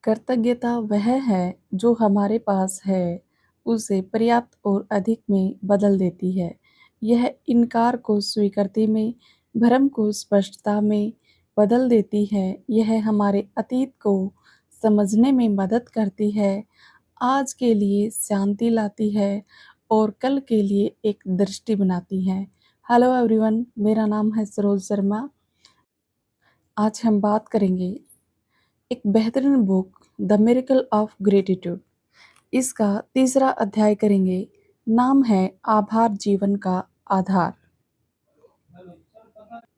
कृतज्ञता वह है जो हमारे पास है उसे पर्याप्त और अधिक में बदल देती है। यह इनकार को स्वीकृति में, भ्रम को स्पष्टता में बदल देती है। यह हमारे अतीत को समझने में मदद करती है, आज के लिए शांति लाती है और कल के लिए एक दृष्टि बनाती है। हेलो एवरीवन, मेरा नाम है सरोज शर्मा। आज हम बात करेंगे एक बेहतरीन book the miracle of gratitude. इसका तीसरा अध्याय करेंगे। नाम है आभार जीवन का आधार।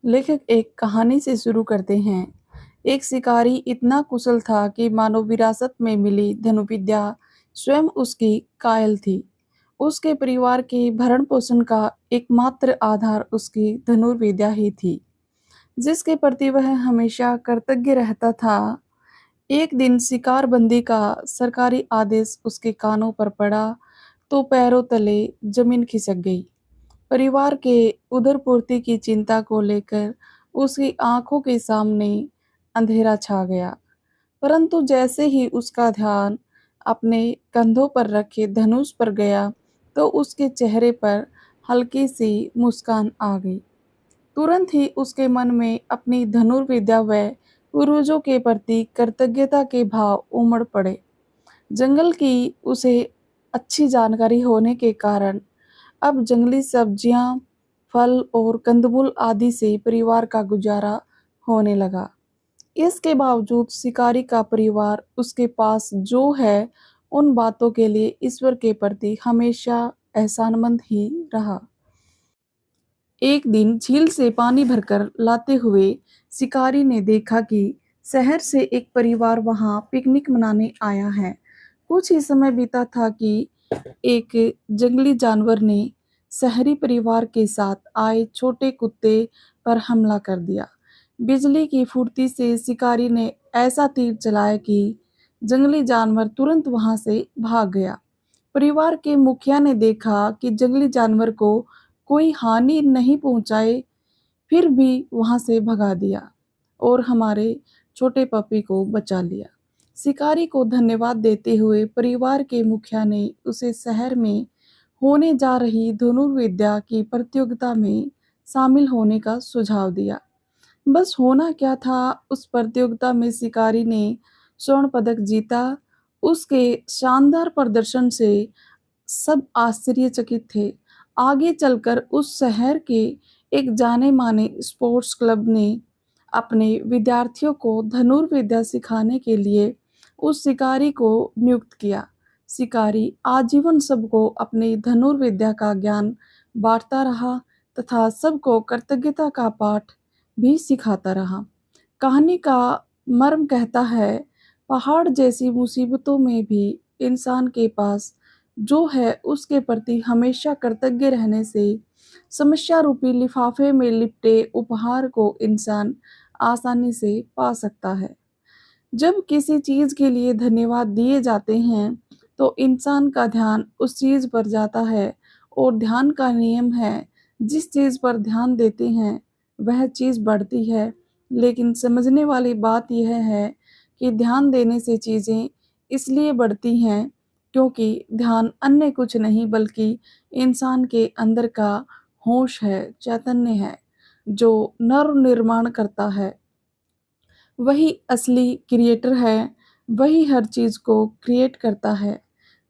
लेखक एक कहानी से शुरू करते हैं। एक शिकारी इतना कुशल था कि मानो विरासत में मिली धनुविद्या स्वयं उसकी कायल थी। उसके परिवार के भरण पोषण का एकमात्र आधार उसकी धनुर्विद्या ही थी, जिसके प्रति वह हमेशा कृतज्ञ रहता था। एक दिन शिकारबंदी का सरकारी आदेश उसके कानों पर पड़ा तो पैरों तले जमीन खिसक गई। परिवार के उदरपूर्ति की चिंता को लेकर उसकी आंखों के सामने अंधेरा छा गया। परंतु जैसे ही उसका ध्यान अपने कंधों पर रखे धनुष पर गया तो उसके चेहरे पर हल्की सी मुस्कान आ गई। तुरंत ही उसके मन में अपनी धनुर्विद्या व पूर्वजों के प्रति कृतज्ञता के भाव उमड़ पड़े। जंगल की उसे अच्छी जानकारी होने के कारण अब जंगली सब्जियां, फल और कंदमूल आदि से परिवार का गुजारा होने लगा। इसके बावजूद शिकारी का परिवार उसके पास जो है, उन बातों के लिए ईश्वर के प्रति हमेशा एहसानमंद ही रहा। एक दिन झील से पानी भरकर लाते हुए शिकारी ने देखा कि शहर से एक परिवार वहां पिकनिक मनाने आया है। कुछ ही समय बीता था कि एक जंगली जानवर ने शहरी परिवार के साथ आए छोटे कुत्ते पर हमला कर दिया। बिजली की फुर्ती से शिकारी ने ऐसा तीर चलाया कि जंगली जानवर तुरंत वहां से भाग गया। परिवार के मुखिया ने देखा कि जंगली जानवर को कोई हानि नहीं पहुंचाए, फिर भी वहां से भगा दिया और हमारे छोटे पपी को बचा लिया। शिकारी को धन्यवाद देते हुए परिवार के मुखिया ने उसे शहर में होने जा रही धनुर्विद्या की प्रतियोगिता में शामिल होने का सुझाव दिया। बस होना क्या था, उस प्रतियोगिता में शिकारी ने स्वर्ण पदक जीता। उसके शानदार प्रदर्शन से सब आश्चर्यचकित थे। आगे चलकर उस शहर के एक जाने-माने स्पोर्ट्स क्लब ने अपने विद्यार्थियों को धनुर्विद्या सिखाने के लिए उस शिकारी को नियुक्त किया। शिकारी आजीवन सबको अपनी धनुर्विद्या का ज्ञान बांटता रहा तथा सबको कृतज्ञता का पाठ भी सिखाता रहा। कहानी का मर्म कहता है, पहाड़ जैसी मुसीबतों में भी इंसान के पास जो है उसके प्रति हमेशा कृतज्ञ रहने से समस्या रूपी लिफाफे में लिपटे उपहार को इंसान आसानी से पा सकता है। जब किसी चीज के लिए धन्यवाद दिए जाते हैं तो इंसान का ध्यान उस चीज पर जाता है और ध्यान का नियम है, जिस चीज पर ध्यान देते हैं वह चीज बढ़ती है। लेकिन समझने वाली बात यह है कि ध्यान देने से चीजें इसलिए बढ़ती हैं क्योंकि ध्यान अन्य कुछ नहीं बल्कि इंसान के अंदर का होश है, चैतन्य है, जो नव निर्माण करता है। वही असली क्रिएटर है, वही हर चीज को क्रिएट करता है।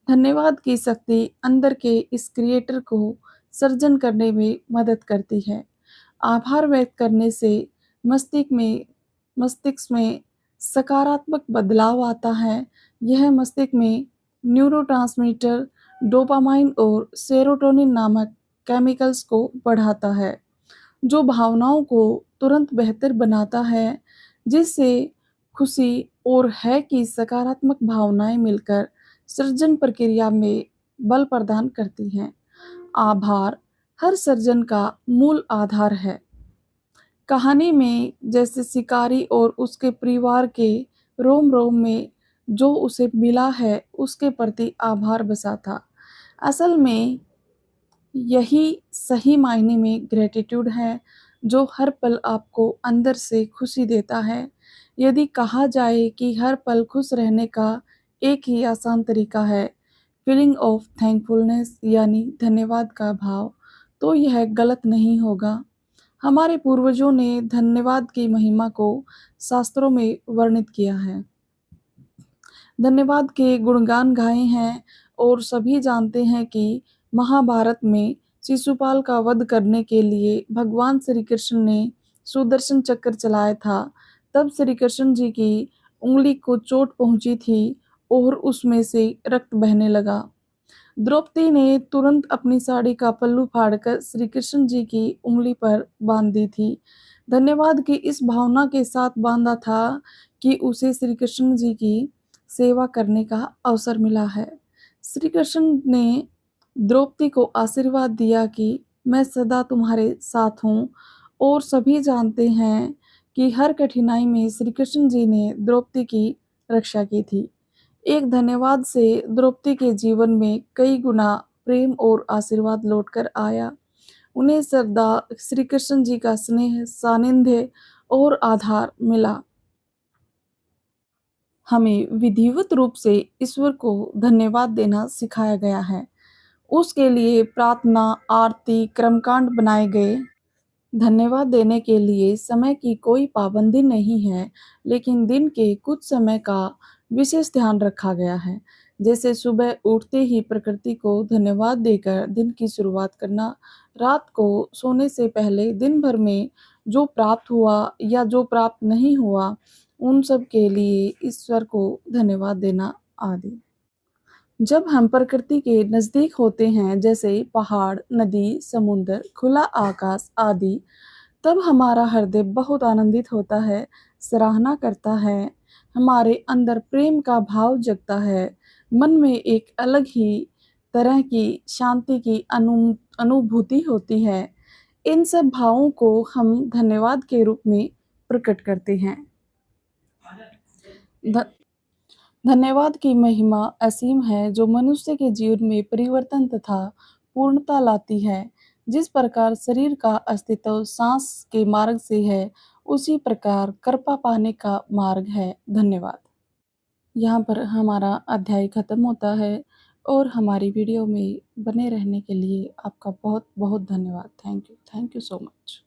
धन्यवाद की शक्ति अंदर के इस क्रिएटर को सर्जन करने में मदद करती है। आभार व्यक्त करने से मस्तिष्क में सकारात्मक बदलाव आता है। यह मस्तिष्क में न्यूरोट्रांसमीटर डोपामाइन और सेरोटोनिन नामक केमिकल्स को बढ़ाता है, जो भावनाओं को तुरंत बेहतर बनाता है, जिससे खुशी और है कि सकारात्मक भावनाएं मिलकर सृजन प्रक्रिया में बल प्रदान करती हैं। आभार हर सृजन का मूल आधार है। कहानी में जैसे शिकारी और उसके परिवार के रोम रोम में जो उसे मिला है उसके प्रति आभार बसा था। असल में यही सही मायने में ग्रेटिट्यूड है, जो हर पल आपको अंदर से खुशी देता है। यदि कहा जाए कि हर पल खुश रहने का एक ही आसान तरीका है फीलिंग ऑफ थैंकफुलनेस यानी धन्यवाद का भाव, तो यह गलत नहीं होगा। हमारे पूर्वजों ने धन्यवाद की महिमा को शास्त्रों में वर्णित किया है। धन्यवाद के गुणगान गाए हैं और सभी जानते हैं कि महाभारत में शिशुपाल का वध करने के लिए भगवान श्री कृष्ण ने सुदर्शन चक्र चलाया था। तब श्री कृष्ण जी की उंगली को चोट पहुंची थी और उसमें से रक्त बहने लगा। द्रौपदी ने तुरंत अपनी साड़ी का पल्लू फाड़कर श्री कृष्ण जी की उंगली पर बांध दी थी। धन्यवाद की इस भावना के साथ बांधा था कि उसे श्री कृष्ण जी की सेवा करने का अवसर मिला है। श्री कृष्ण ने द्रौपदी को आशीर्वाद दिया कि मैं सदा तुम्हारे साथ हूँ और सभी जानते हैं कि हर कठिनाई में श्री कृष्ण जी ने द्रौपदी की रक्षा की थी। एक धन्यवाद से द्रौपदी के जीवन में कई गुना प्रेम और आशीर्वाद लौटकर आया। उन्हें सदा श्री कृष्ण जी का स्नेह, सानिध्य और आधार मिला। हमें विधिवत रूप से ईश्वर को धन्यवाद देना सिखाया गया है। उसके लिए प्रार्थना, आरती, कर्मकांड बनाए गए। धन्यवाद देने के लिए समय की कोई पाबंदी नहीं है, लेकिन दिन के कुछ समय का विशेष ध्यान रखा गया है। जैसे सुबह उठते ही प्रकृति को धन्यवाद देकर दिन की शुरुआत करना, रात को सोने से पहले दिन भर में जो प्राप्त हुआ या जो प्राप्त नहीं हुआ, उन सब के लिए ईश्वर को धन्यवाद देना आदि। जब हम प्रकृति के नज़दीक होते हैं, जैसे पहाड़, नदी, समुद्र, खुला आकाश आदि, तब हमारा हृदय बहुत आनंदित होता है, सराहना करता है, हमारे अंदर प्रेम का भाव जगता है, मन में एक अलग ही तरह की शांति की अनुभूति होती है। इन सब भावों को हम धन्यवाद के रूप में प्रकट करते हैं। ध धन्यवाद की महिमा असीम है जो मनुष्य के जीवन में परिवर्तन तथा पूर्णता लाती है। जिस प्रकार शरीर का अस्तित्व सांस के मार्ग से है, उसी प्रकार कृपा पाने का मार्ग है धन्यवाद। यहाँ पर हमारा अध्याय खत्म होता है और हमारी वीडियो में बने रहने के लिए आपका बहुत बहुत धन्यवाद। Thank you so much.